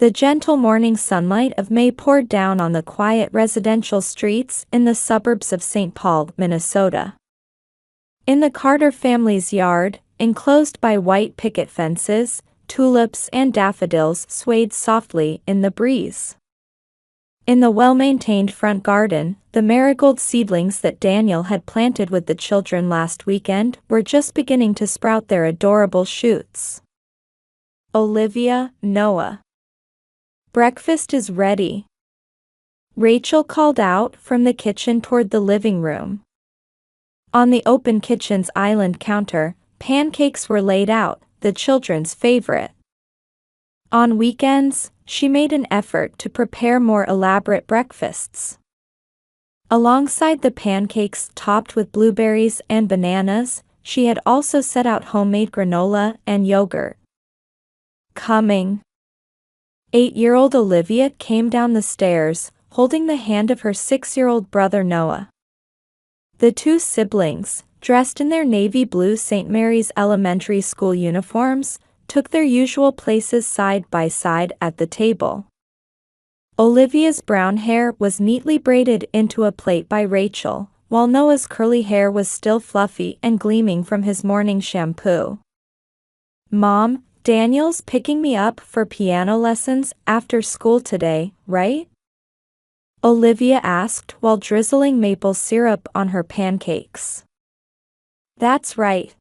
The gentle morning sunlight of May poured down on the quiet residential streets in the suburbs of St. Paul, Minnesota. In the Carter family's yard, enclosed by white picket fences, tulips and daffodils swayed softly in the breeze. In the well-maintained front garden, the marigold seedlings that Daniel had planted with the children last weekend were just beginning to sprout their adorable shoots. Olivia, Noah. Breakfast is ready. Rachel called out from the kitchen toward the living room. On the open kitchen's island counter, pancakes were laid out, the children's favorite. On weekends, she made an effort to prepare more elaborate breakfasts. Alongside the pancakes topped with blueberries and bananas, she had also set out homemade granola and yogurt. Coming. 8-year-old Olivia came down the stairs, holding the hand of her 6-year-old brother Noah. The two siblings, dressed in their navy blue St. Mary's Elementary School uniforms, took their usual places side by side at the table. Olivia's brown hair was neatly braided into a plait by Rachel, while Noah's curly hair was still fluffy and gleaming from his morning shampoo. "Mom, Daniel's picking me up for piano lessons after school today, right?" Olivia asked while drizzling maple syrup on her pancakes. "That's right.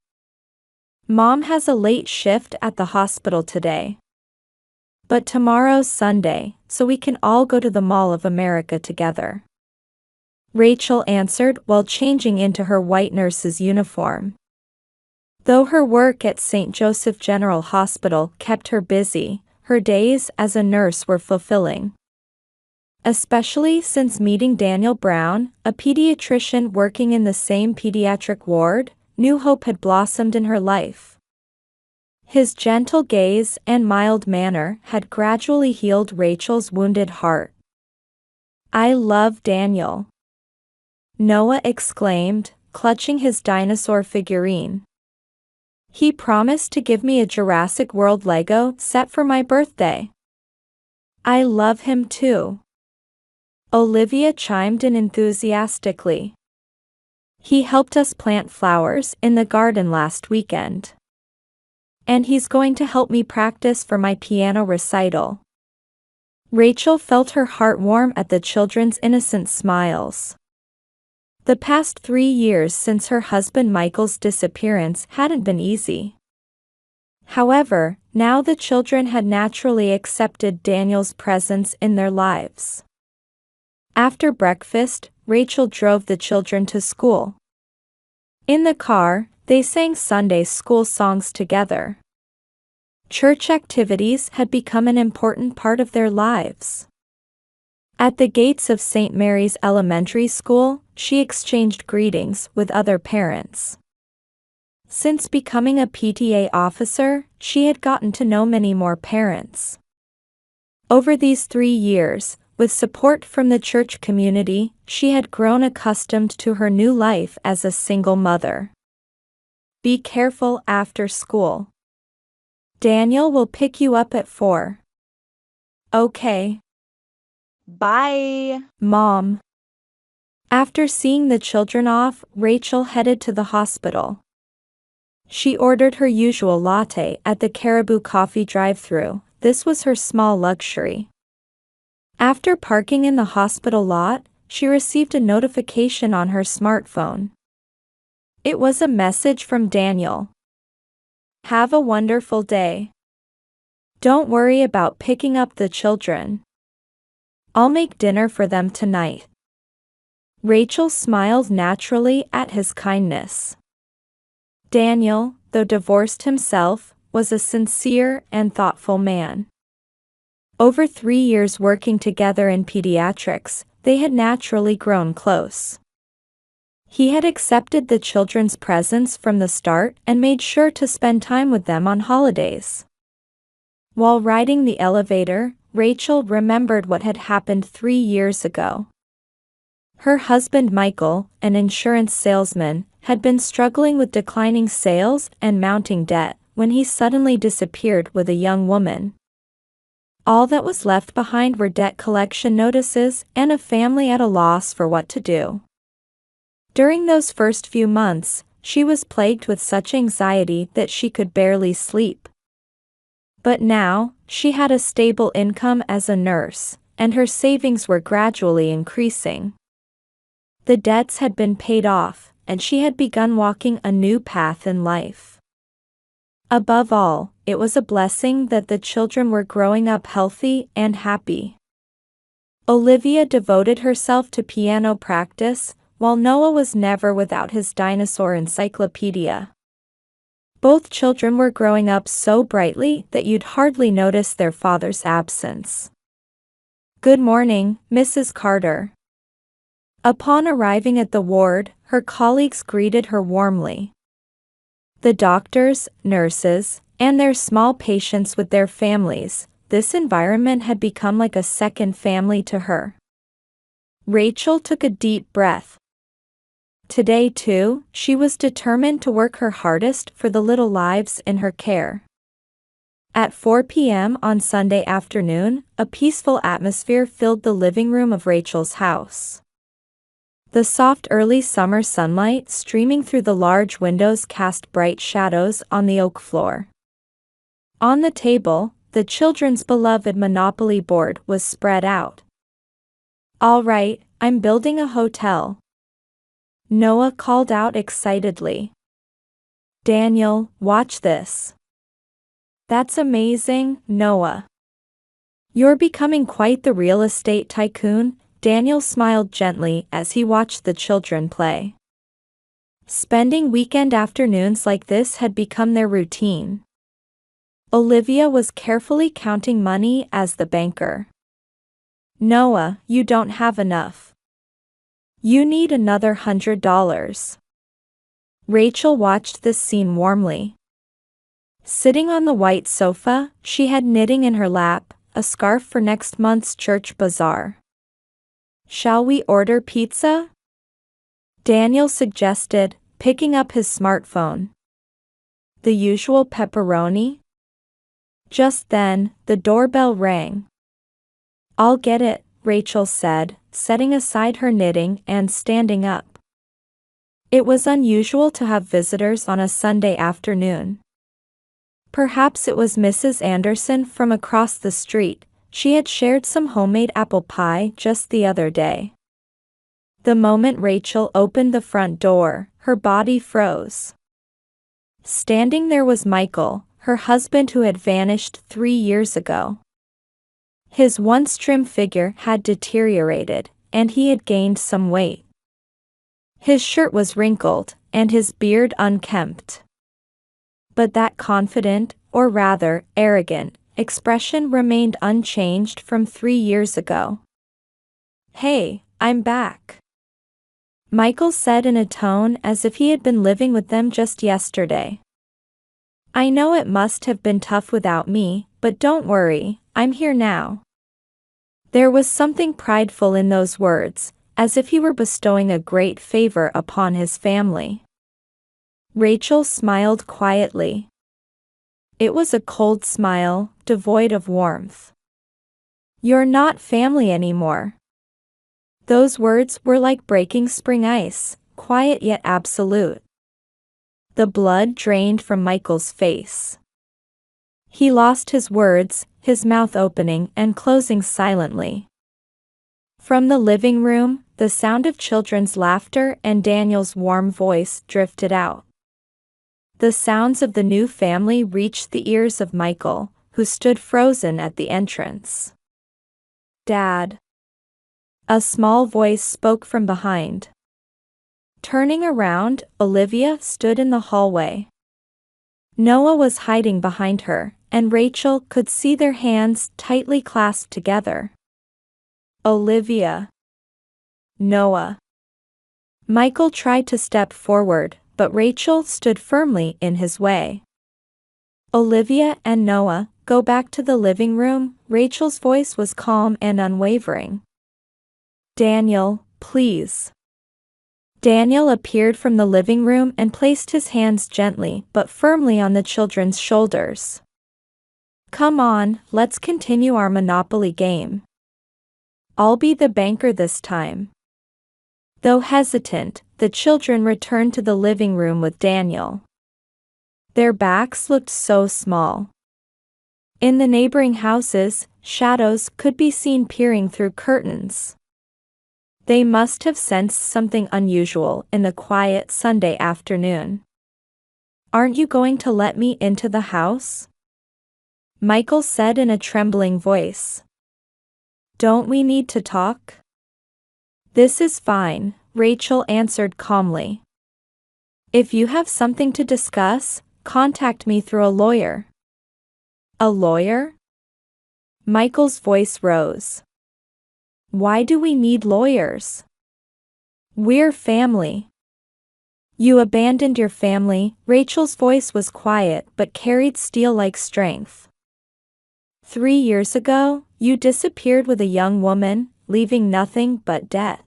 Mom has a late shift at the hospital today. But tomorrow's Sunday, so we can all go to the Mall of America together," Rachel answered while changing into her white nurse's uniform. Though her work at St. Joseph General Hospital kept her busy, her days as a nurse were fulfilling. Especially since meeting Daniel Brown, a pediatrician working in the same pediatric ward, new hope had blossomed in her life. His gentle gaze and mild manner had gradually healed Rachel's wounded heart. "I love Daniel," Noah exclaimed, clutching his dinosaur figurine. "He promised to give me a Jurassic World Lego set for my birthday." "I love him too," Olivia chimed in enthusiastically. "He helped us plant flowers in the garden last weekend. And he's going to help me practice for my piano recital." Rachel felt her heart warm at the children's innocent smiles. The past 3 years since her husband Michael's disappearance hadn't been easy. However, now the children had naturally accepted Daniel's presence in their lives. After breakfast, Rachel drove the children to school. In the car, they sang Sunday school songs together. Church activities had become an important part of their lives. At the gates of St. Mary's Elementary School, she exchanged greetings with other parents. Since becoming a PTA officer, she had gotten to know many more parents. Over these 3 years, with support from the church community, she had grown accustomed to her new life as a single mother. "Be careful after school. Daniel will pick you up at 4. "Okay. Bye, Mom." After seeing the children off, Rachel headed to the hospital. She ordered her usual latte at the Caribou Coffee drive-thru. This was her small luxury. After parking in the hospital lot, she received a notification on her smartphone. It was a message from Daniel. "Have a wonderful day. Don't worry about picking up the children. I'll make dinner for them tonight." Rachel smiled naturally at his kindness. Daniel, though divorced himself, was a sincere and thoughtful man. Over 3 years working together in pediatrics, they had naturally grown close. He had accepted the children's presence from the start and made sure to spend time with them on holidays. While riding the elevator, Rachel remembered what had happened 3 years ago. Her husband Michael, an insurance salesman, had been struggling with declining sales and mounting debt when he suddenly disappeared with a young woman. All that was left behind were debt collection notices and a family at a loss for what to do. During those first few months, she was plagued with such anxiety that she could barely sleep. But now, she had a stable income as a nurse, and her savings were gradually increasing. The debts had been paid off, and she had begun walking a new path in life. Above all, it was a blessing that the children were growing up healthy and happy. Olivia devoted herself to piano practice, while Noah was never without his dinosaur encyclopedia. Both children were growing up so brightly that you'd hardly notice their father's absence. "Good morning, Mrs. Carter." Upon arriving at the ward, her colleagues greeted her warmly. The doctors, nurses, and their small patients with their families, this environment had become like a second family to her. Rachel took a deep breath. Today too, she was determined to work her hardest for the little lives in her care. At 4 p.m. on Sunday afternoon, a peaceful atmosphere filled the living room of Rachel's house. The soft early summer sunlight streaming through the large windows cast bright shadows on the oak floor. On the table, the children's beloved Monopoly board was spread out. "All right, I'm building a hotel," Noah called out excitedly. "Daniel, watch this." "That's amazing, Noah. You're becoming quite the real estate tycoon," Daniel smiled gently as he watched the children play. Spending weekend afternoons like this had become their routine. Olivia was carefully counting money as the banker. "Noah, you don't have enough. You need another $100. Rachel watched this scene warmly. Sitting on the white sofa, she had knitting in her lap, a scarf for next month's church bazaar. "Shall we order pizza?" Daniel suggested, picking up his smartphone. "The usual pepperoni?" Just then, the doorbell rang. "I'll get it," Rachel said, setting aside her knitting and standing up. It was unusual to have visitors on a Sunday afternoon. Perhaps it was Mrs. Anderson from across the street. She had shared some homemade apple pie just the other day. The moment Rachel opened the front door, her body froze. Standing there was Michael, her husband who had vanished 3 years ago. His once trim figure had deteriorated, and he had gained some weight. His shirt was wrinkled, and his beard unkempt. But that confident, or rather, arrogant, expression remained unchanged from 3 years ago. "Hey, I'm back," Michael said in a tone as if he had been living with them just yesterday. "I know it must have been tough without me, but don't worry, I'm here now." There was something prideful in those words, as if he were bestowing a great favor upon his family. Rachel smiled quietly. It was a cold smile, devoid of warmth. "You're not family anymore." Those words were like breaking spring ice, quiet yet absolute. The blood drained from Michael's face. He lost his words, his mouth opening and closing silently. From the living room, the sound of children's laughter and Daniel's warm voice drifted out. The sounds of the new family reached the ears of Michael, who stood frozen at the entrance. "Dad." A small voice spoke from behind. Turning around, Olivia stood in the hallway. Noah was hiding behind her, and Rachel could see their hands tightly clasped together. "Olivia." "Noah." Michael tried to step forward, but Rachel stood firmly in his way. "Olivia and Noah, go back to the living room," Rachel's voice was calm and unwavering. "Daniel, please." Daniel appeared from the living room and placed his hands gently but firmly on the children's shoulders. Come on, let's continue our Monopoly game. I'll be the banker this time. Though hesitant, the children returned to the living room with Daniel. Their backs looked so small. In the neighboring houses, shadows could be seen peering through curtains. They must have sensed something unusual in the quiet Sunday afternoon. "Aren't you going to let me into the house?" Michael said in a trembling voice. "Don't we need to talk?" "This is fine," Rachel answered calmly. "If you have something to discuss, contact me through a lawyer." "A lawyer?" Michael's voice rose. "Why do we need lawyers? We're family." "You abandoned your family." Rachel's voice was quiet but carried steel-like strength. 3 years ago, you disappeared with a young woman, leaving nothing but debt.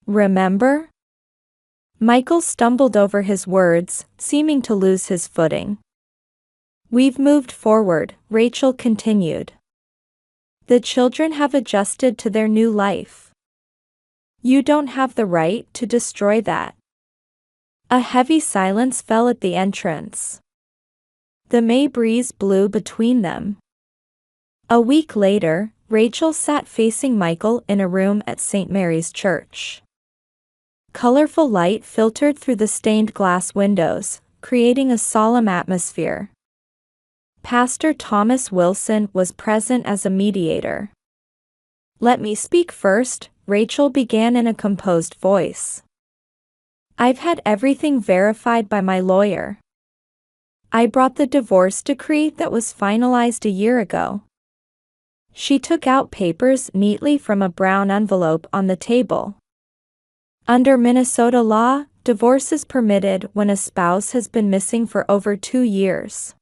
Remember? Michael stumbled over his words, seeming to lose his footing. "We've moved forward," Rachel continued. "The children have adjusted to their new life. You don't have the right to destroy that." A heavy silence fell at the entrance. The May breeze blew between them. A week later, Rachel sat facing Michael in a room at St. Mary's Church. Colorful light filtered through the stained glass windows, creating a solemn atmosphere. Pastor Thomas Wilson was present as a mediator. "Let me speak first," Rachel began in a composed voice. "I've had everything verified by my lawyer. I brought the divorce decree that was finalized a year ago." She took out papers neatly from a brown envelope on the table. Under Minnesota law, divorce is permitted when a spouse has been missing for over 2 years.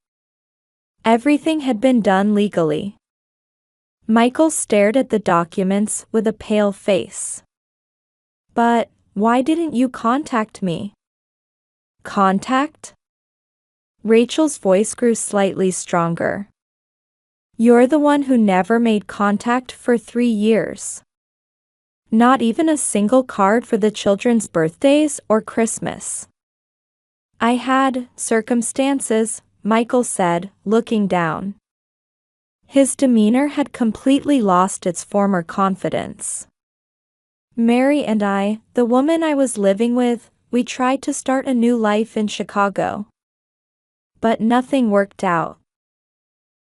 Everything had been done legally. Michael stared at the documents with a pale face. "But why didn't you contact me?" "Contact?" Rachel's voice grew slightly stronger. "You're the one who never made contact for 3 years. Not even a single card for the children's birthdays or Christmas." "I had circumstances," Michael said, looking down. His demeanor had completely lost its former confidence. "Mary and I, the woman I was living with, we tried to start a new life in Chicago. But nothing worked out."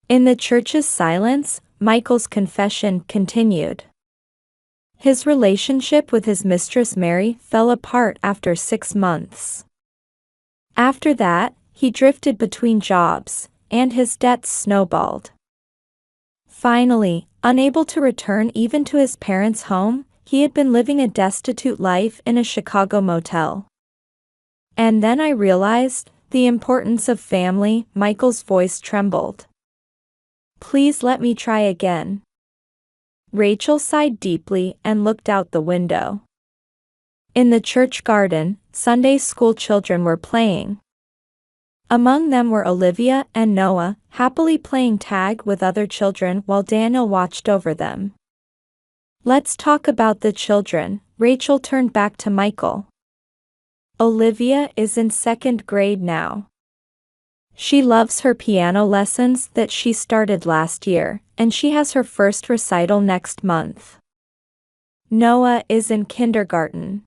In the church's silence, Michael's confession continued. His relationship with his mistress Mary fell apart after 6 months. After that, he drifted between jobs, and his debts snowballed. Finally, unable to return even to his parents' home, he had been living a destitute life in a Chicago motel. "And then I realized the importance of family." Michael's voice trembled. "Please let me try again." Rachel sighed deeply and looked out the window. In the church garden, Sunday school children were playing. Among them were Olivia and Noah, happily playing tag with other children while Daniel watched over them. "Let's talk about the children." Rachel turned back to Michael. "Olivia is in 2nd grade now. She loves her piano lessons that she started last year, and she has her first recital next month. Noah is in kindergarten.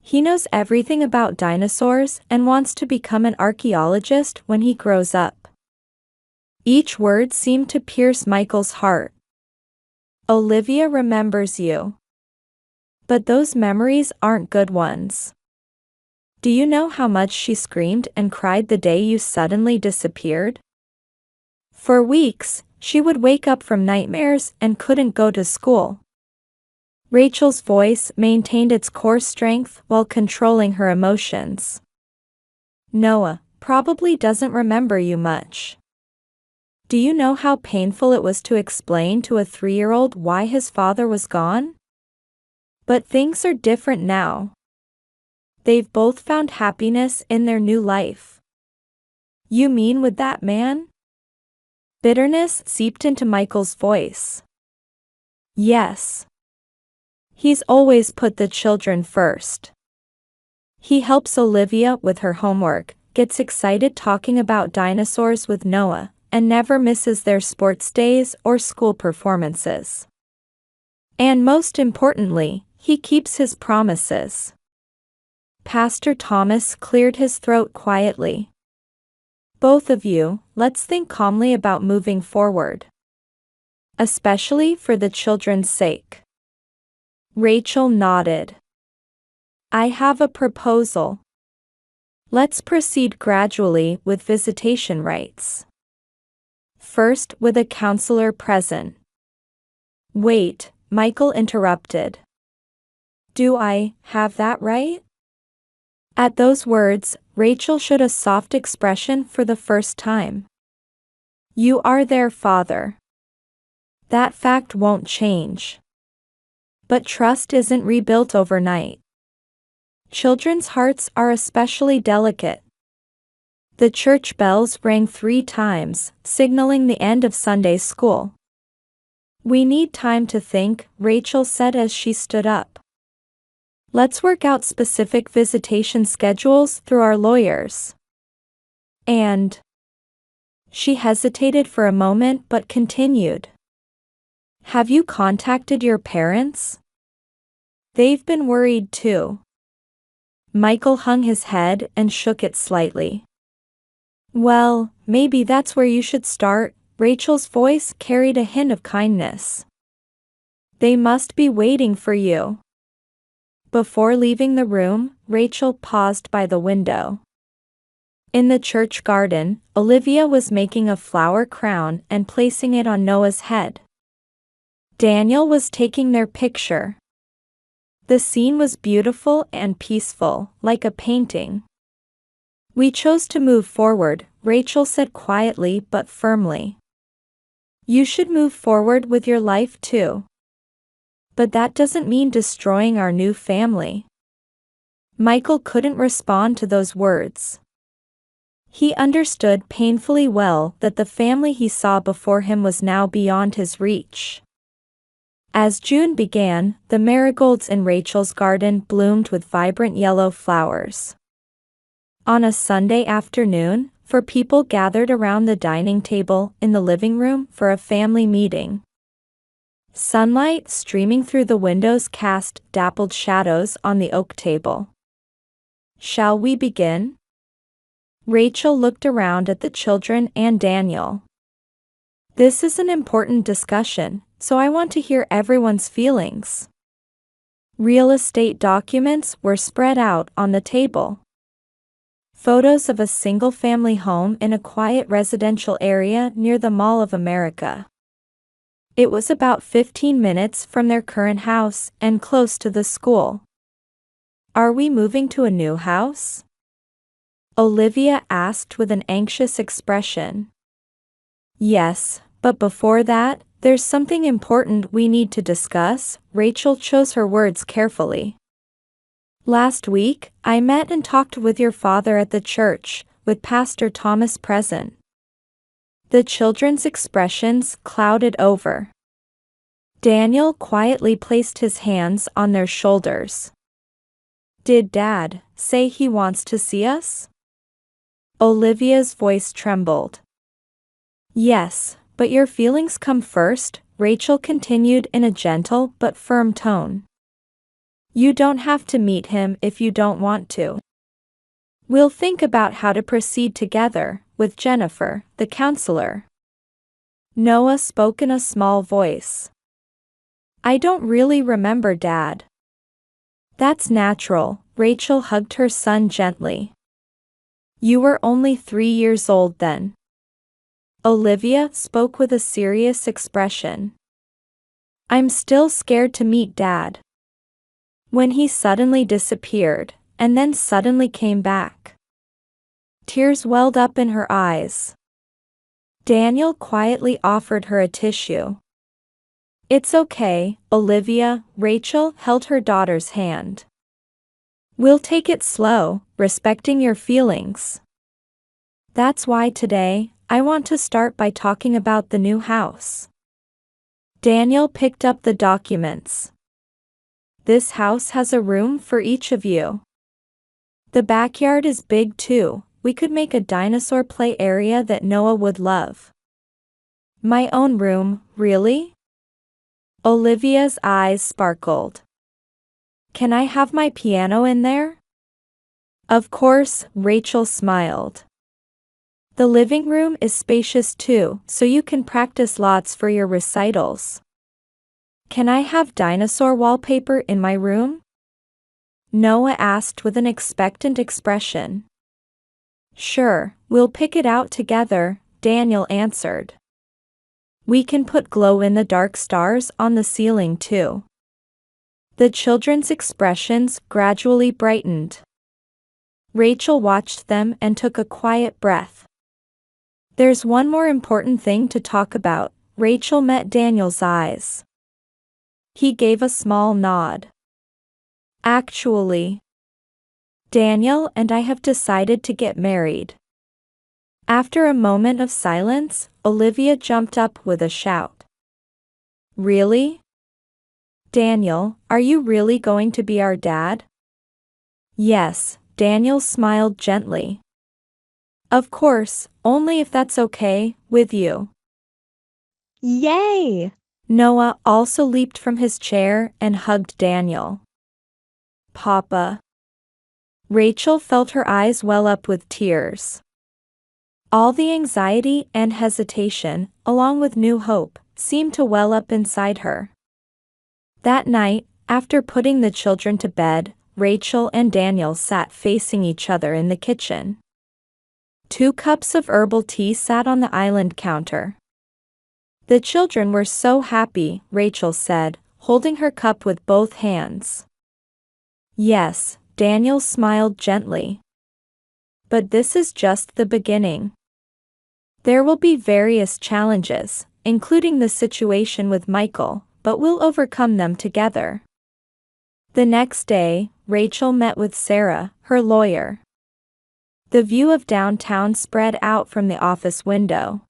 He knows everything about dinosaurs and wants to become an archaeologist when he grows up." Each word seemed to pierce Michael's heart. "Olivia remembers you. But those memories aren't good ones. Do you know how much she screamed and cried the day you suddenly disappeared? For weeks, she would wake up from nightmares and couldn't go to school." Rachel's voice maintained its core strength while controlling her emotions. "Noah probably doesn't remember you much. Do you know how painful it was to explain to a 3-year-old why his father was gone? But things are different now. They've both found happiness in their new life." "You mean with that man?" Bitterness seeped into Michael's voice. Yes. He's always put the children first. He helps Olivia with her homework, gets excited talking about dinosaurs with Noah, and never misses their sports days or school performances. And most importantly, he keeps his promises. Pastor Thomas cleared his throat quietly. Both of you, let's think calmly about moving forward. Especially for the children's sake. Rachel nodded. I have a proposal. Let's proceed gradually with visitation rights. First with a counselor present. Wait, Michael interrupted. Do I have that right? At those words, Rachel showed a soft expression for the first time. You are their father. That fact won't change. But trust isn't rebuilt overnight. Children's hearts are especially delicate. The church bells rang 3 times, signaling the end of Sunday school. We need time to think, Rachel said as she stood up. Let's work out specific visitation schedules through our lawyers. And she hesitated for a moment but continued. Have you contacted your parents? They've been worried too. Michael hung his head and shook it slightly. Well, maybe that's where you should start. Rachel's voice carried a hint of kindness. They must be waiting for you. Before leaving the room, Rachel paused by the window. In the church garden, Olivia was making a flower crown and placing it on Noah's head. Daniel was taking their picture. The scene was beautiful and peaceful, like a painting. We chose to move forward, Rachel said quietly but firmly. You should move forward with your life too. But that doesn't mean destroying our new family. Michael couldn't respond to those words. He understood painfully well that the family he saw before him was now beyond his reach. As June began, the marigolds in Rachel's garden bloomed with vibrant yellow flowers. On a Sunday afternoon, four people gathered around the dining table in the living room for a family meeting. Sunlight streaming through the windows cast dappled shadows on the oak table. Shall we begin? Rachel looked around at the children and Daniel. This is an important discussion, so I want to hear everyone's feelings. Real estate documents were spread out on the table. Photos of a single-family home in a quiet residential area near the Mall of America. It was about 15 minutes from their current house and close to the school. Are we moving to a new house? Olivia asked with an anxious expression. Yes, but before that, there's something important we need to discuss. Rachel chose her words carefully. Last week, I met and talked with your father at the church, with Pastor Thomas present. The children's expressions clouded over. Daniel quietly placed his hands on their shoulders. Did Dad say he wants to see us? Olivia's voice trembled. Yes, but your feelings come first, Rachel continued in a gentle but firm tone. You don't have to meet him if you don't want to. We'll think about how to proceed together, with Jennifer, the counselor. Noah spoke in a small voice. I don't really remember Dad. That's natural, Rachel hugged her son gently. You were only 3 years old then. Olivia spoke with a serious expression. I'm still scared to meet Dad. When he suddenly disappeared, and then suddenly came back. Tears welled up in her eyes. Daniel quietly offered her a tissue. It's okay, Olivia. Rachel held her daughter's hand. We'll take it slow, respecting your feelings. That's why today, I want to start by talking about the new house. Daniel picked up the documents. This house has a room for each of you. The backyard is big too. We could make a dinosaur play area that Noah would love. My own room, really? Olivia's eyes sparkled. Can I have my piano in there? Of course, Rachel smiled. The living room is spacious too, so you can practice lots for your recitals. Can I have dinosaur wallpaper in my room? Noah asked with an expectant expression. Sure, we'll pick it out together, Daniel answered. We can put glow-in-the-dark stars on the ceiling too. The children's expressions gradually brightened. Rachel watched them and took a quiet breath. There's one more important thing to talk about. Rachel met Daniel's eyes. He gave a small nod. Actually, Daniel and I have decided to get married. After a moment of silence, Olivia jumped up with a shout. Really? Daniel, are you really going to be our dad? Yes, Daniel smiled gently. Of course, only if that's okay with you. Yay! Noah also leaped from his chair and hugged Daniel. Papa. Rachel felt her eyes well up with tears. All the anxiety and hesitation, along with new hope, seemed to well up inside her. That night, after putting the children to bed, Rachel and Daniel sat facing each other in the kitchen. 2 cups of herbal tea sat on the island counter. The children were so happy, Rachel said, holding her cup with both hands. Yes, Daniel smiled gently. But this is just the beginning. There will be various challenges, including the situation with Michael, but we'll overcome them together. The next day, Rachel met with Sarah, her lawyer. The view of downtown spread out from the office window.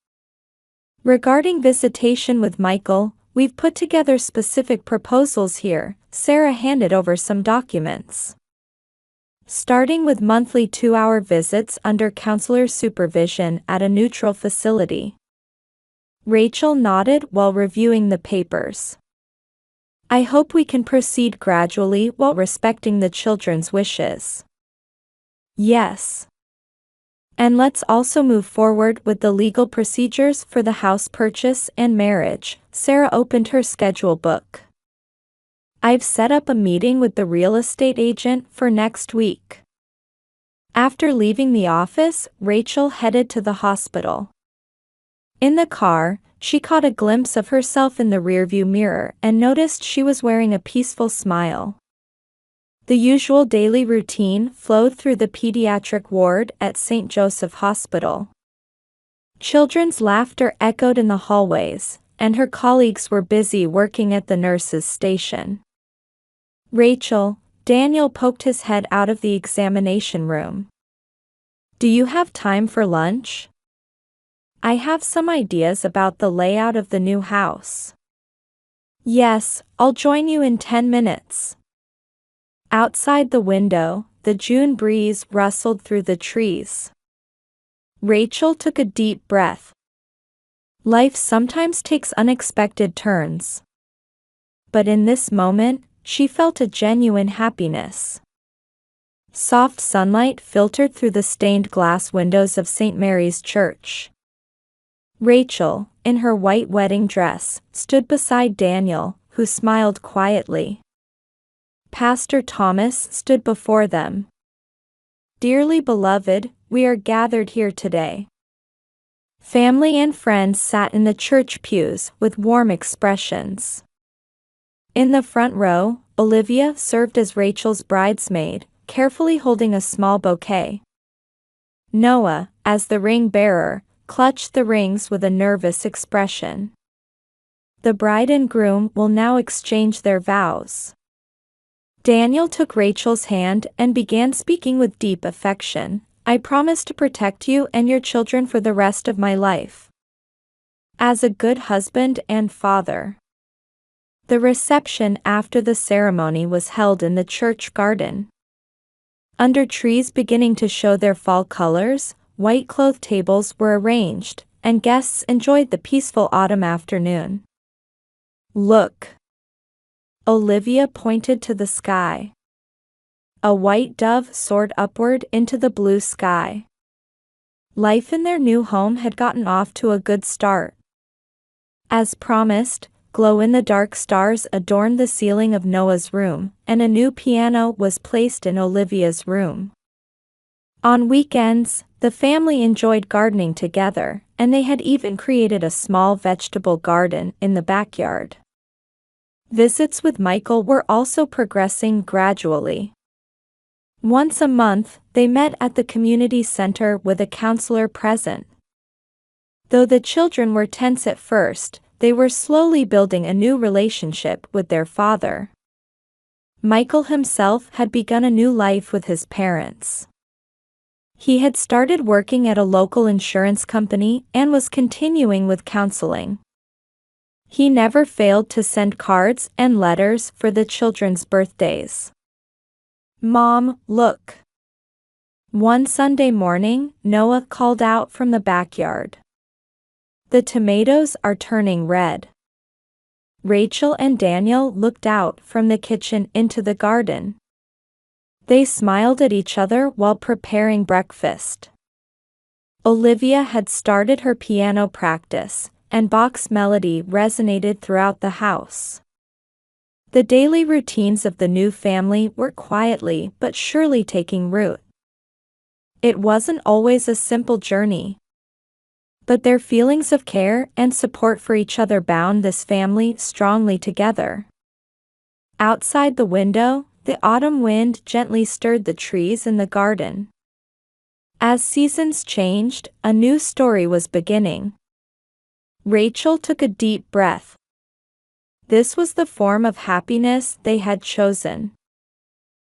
Regarding visitation with Michael, we've put together specific proposals here. Sarah handed over some documents. Starting with monthly 2-hour visits under counselor supervision at a neutral facility. Rachel nodded while reviewing the papers. I hope we can proceed gradually while respecting the children's wishes. Yes. And let's also move forward with the legal procedures for the house purchase and marriage. Sarah opened her schedule book. I've set up a meeting with the real estate agent for next week. After leaving the office, Rachel headed to the hospital. In the car, she caught a glimpse of herself in the rearview mirror and noticed she was wearing a peaceful smile. The usual daily routine flowed through the pediatric ward at St. Joseph Hospital. Children's laughter echoed in the hallways, and her colleagues were busy working at the nurses' station. Rachel, Daniel poked his head out of the examination room. Do you have time for lunch? I have some ideas about the layout of the new house. Yes, I'll join you in 10 minutes. Outside the window, the June breeze rustled through the trees. Rachel took a deep breath. Life sometimes takes unexpected turns. But in this moment, she felt a genuine happiness. Soft sunlight filtered through the stained glass windows of St. Mary's Church. Rachel, in her white wedding dress, stood beside Daniel, who smiled quietly. Pastor Thomas stood before them. Dearly beloved, we are gathered here today. Family and friends sat in the church pews with warm expressions. In the front row, Olivia served as Rachel's bridesmaid, carefully holding a small bouquet. Noah, as the ring bearer, clutched the rings with a nervous expression. The bride and groom will now exchange their vows. Daniel took Rachel's hand and began speaking with deep affection. I promise to protect you and your children for the rest of my life. As a good husband and father. The reception after the ceremony was held in the church garden. Under trees beginning to show their fall colors, white cloth tables were arranged, and guests enjoyed the peaceful autumn afternoon. Look. Olivia pointed to the sky. A white dove soared upward into the blue sky. Life in their new home had gotten off to a good start. As promised, glow-in-the-dark stars adorned the ceiling of Noah's room, and a new piano was placed in Olivia's room. On weekends, the family enjoyed gardening together, and they had even created a small vegetable garden in the backyard. Visits with Michael were also progressing gradually. Once a month, they met at the community center with a counselor present. Though the children were tense at first, they were slowly building a new relationship with their father. Michael himself had begun a new life with his parents. He had started working at a local insurance company and was continuing with counseling. He never failed to send cards and letters for the children's birthdays. Mom, look. One Sunday morning, Noah called out from the backyard. The tomatoes are turning red. Rachel and Daniel looked out from the kitchen into the garden. They smiled at each other while preparing breakfast. Olivia had started her piano practice, and Bach's melody resonated throughout the house. The daily routines of the new family were quietly but surely taking root. It wasn't always a simple journey. But their feelings of care and support for each other bound this family strongly together. Outside the window, the autumn wind gently stirred the trees in the garden. As seasons changed, a new story was beginning. Rachel took a deep breath. This was the form of happiness they had chosen.